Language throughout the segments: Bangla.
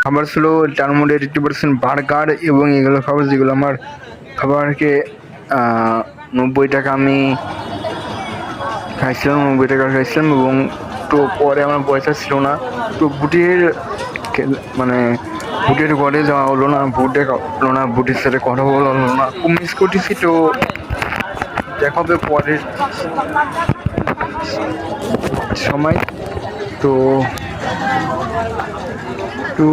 খাবার ছিল, তার মধ্যে 80% বার্গার এবং এগুলো খাবার, যেগুলো আমার খাবারকে 90 টাকা আমি খাইছিলাম, 90 টাকা খাইছিলাম। এবং তো পরে আমার পয়সা ছিল না, তো মানে বুটের ঘরে যাওয়া হলো না, বুটের সাথে কথা বলা হলো না, খুব মিস করতেছি। তো দেখা হবে পরের সময়। তো তো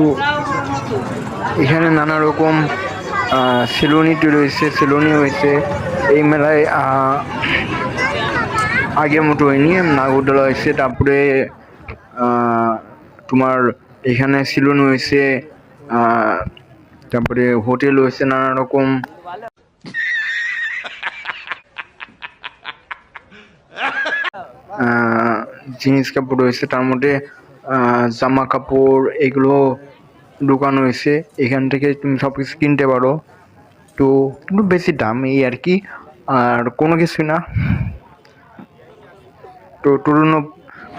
এখানে নানা রকম সেলুনি হয়েছে এই মেলায়। আগের মতো হয়নি, নাগরদোলা হয়েছে, তারপরে তোমার এখানে সেলুনি হয়েছে, তারপরে হোটেল হয়েছে, নানা রকম জিনিস কাপড় হয়েছে, তার মধ্যে জামা কাপড় এগুলো দোকান হয়েছে। এখান থেকে তুমি সব কিছু কিনতে পারো, তো একটু বেশি দাম এই আর কি, আর কোনো কিছু না। তো তরুণ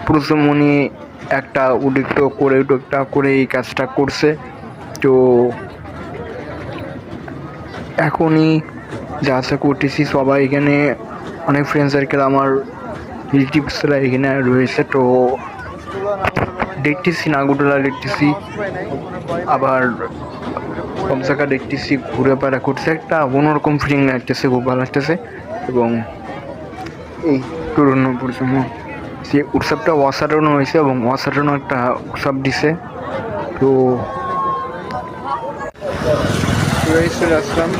প্রশমনি একটা উদ্যোক্তা করে এই কাজটা করছে। তো এখনই যা আশা করতেছি সবাই এখানে, অনেক ফ্রেন্ড সার্কেল আমার রিলেটিভসরা এখানে রয়েছে। তো দেখতেছি নাগরদোলা দেখতেছি, আবার সব জায়গা দেখতেছি, ঘুরে বেড়া করছে, একটা অন্যরকম ফিলিং লাগতেছে, খুব ভালো লাগতেছে। এবং এই তরুণ প্রজন্ম যে উৎসবটা অসাধারণ হয়েছে এবং অসাধারণ একটা উৎসব দিছে। তো চলে আসলাম,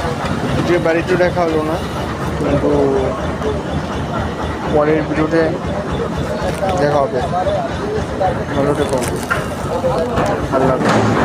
যে বাড়িতে দেখা হলো না, কিন্তু পরের ভিডিওতে দেখা হবে। ভালো থেকো, আল্লাহ হাফেজ।